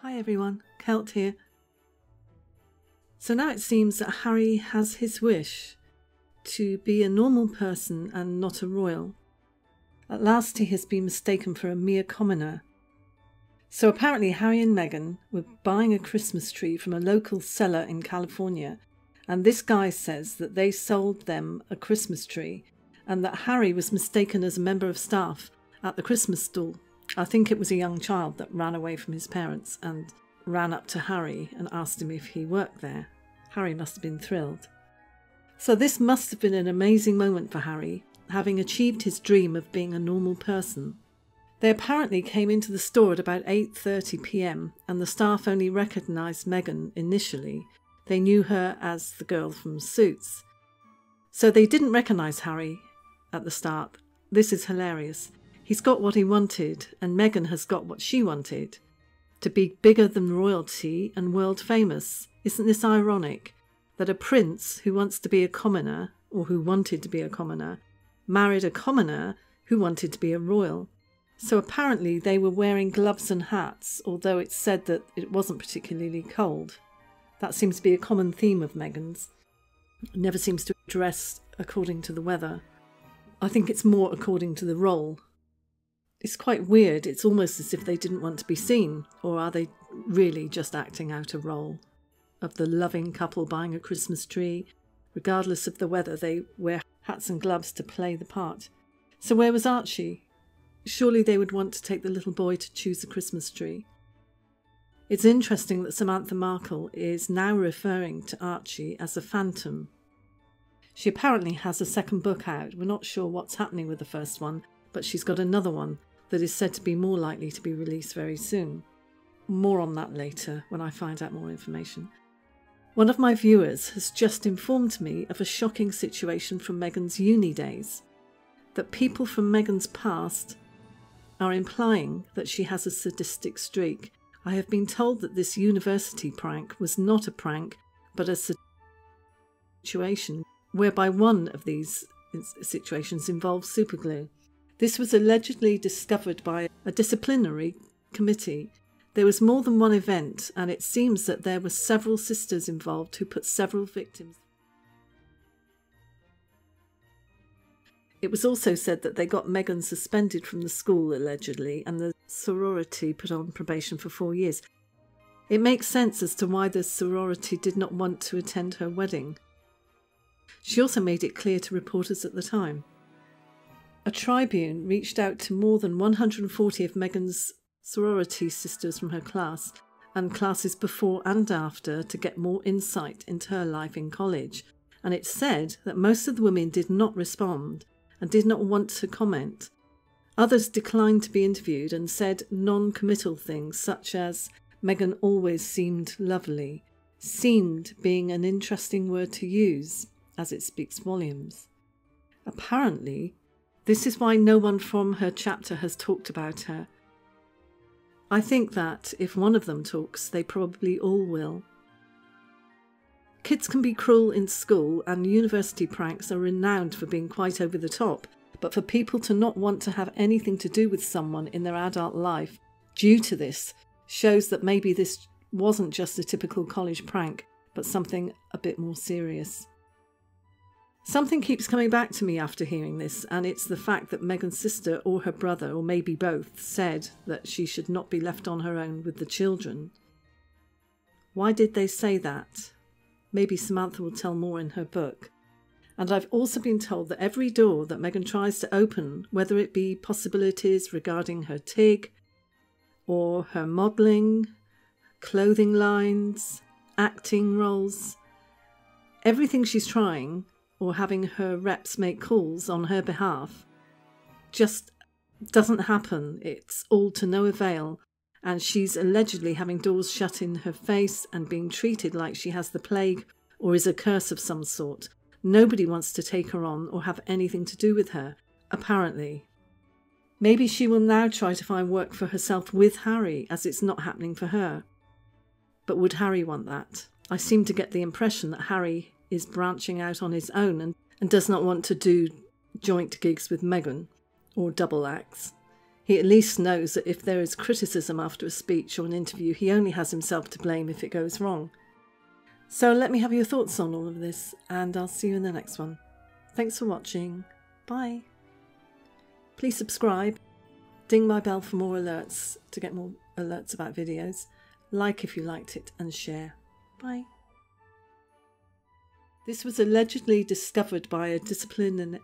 Hi everyone, Kelt here. So now it seems that Harry has his wish to be a normal person and not a royal. At last he has been mistaken for a mere commoner. So apparently Harry and Meghan were buying a Christmas tree from a local seller in California, and this guy says that they sold them a Christmas tree and that Harry was mistaken as a member of staff at the Christmas stall. I think it was a young child that ran away from his parents and ran up to Harry and asked him if he worked there. Harry must have been thrilled. So this must have been an amazing moment for Harry, having achieved his dream of being a normal person. They apparently came into the store at about 8:30 p.m. and the staff only recognised Meghan initially. They knew her as the girl from Suits. So they didn't recognise Harry at the start. This is hilarious. He's got what he wanted, and Meghan has got what she wanted. To be bigger than royalty and world famous. Isn't this ironic? That a prince who wants to be a commoner, or who wanted to be a commoner, married a commoner who wanted to be a royal. So apparently they were wearing gloves and hats, although it's said that it wasn't particularly cold. That seems to be a common theme of Meghan's. It never seems to dress according to the weather. I think it's more according to the role. It's quite weird. It's almost as if they didn't want to be seen. Or are they really just acting out a role of the loving couple buying a Christmas tree? Regardless of the weather, they wear hats and gloves to play the part. So where was Archie? Surely they would want to take the little boy to choose a Christmas tree. It's interesting that Samantha Markle is now referring to Archie as a phantom. She apparently has a second book out. We're not sure what's happening with the first one, but she's got another one that is said to be more likely to be released very soon. More on that later when I find out more information. One of my viewers has just informed me of a shocking situation from Meghan's uni days, that people from Meghan's past are implying that she has a sadistic streak. I have been told that this university prank was not a prank, but a situation whereby one of these situations involved superglue. This was allegedly discovered by a disciplinary committee. There was more than one event, and it seems that there were several sisters involved who put several victims. It was also said that they got Meghan suspended from the school, allegedly, and the sorority put on probation for 4 years. It makes sense as to why the sorority did not want to attend her wedding. She also made it clear to reporters at the time. A tribune reached out to more than 140 of Meghan's sorority sisters from her class and classes before and after to get more insight into her life in college, and it said that most of the women did not respond and did not want to comment. Others declined to be interviewed and said non-committal things such as Meghan always seemed lovely, seemed being an interesting word to use as it speaks volumes. Apparently, this is why no one from her chapter has talked about her. I think that if one of them talks, they probably all will. Kids can be cruel in school, and university pranks are renowned for being quite over the top, but for people to not want to have anything to do with someone in their adult life due to this shows that maybe this wasn't just a typical college prank, but something a bit more serious. Something keeps coming back to me after hearing this, and it's the fact that Meghan's sister or her brother, or maybe both, said that she should not be left on her own with the children. Why did they say that? Maybe Samantha will tell more in her book. And I've also been told that every door that Meghan tries to open, whether it be possibilities regarding her TIG, or her modelling, clothing lines, acting roles, everything she's trying, or having her reps make calls on her behalf, just doesn't happen. It's all to no avail, and she's allegedly having doors shut in her face and being treated like she has the plague or is a curse of some sort. Nobody wants to take her on or have anything to do with her, apparently. Maybe she will now try to find work for herself with Harry, as it's not happening for her. But would Harry want that? I seem to get the impression that Harry is branching out on his own and does not want to do joint gigs with Meghan or double acts. He at least knows that if there is criticism after a speech or an interview, he only has himself to blame if it goes wrong. So let me have your thoughts on all of this, and I'll see you in the next one. Thanks for watching. Bye. Please subscribe, ding my bell for more alerts to get more alerts about videos, like if you liked it, and share. Bye. This was allegedly discovered by a disciplinary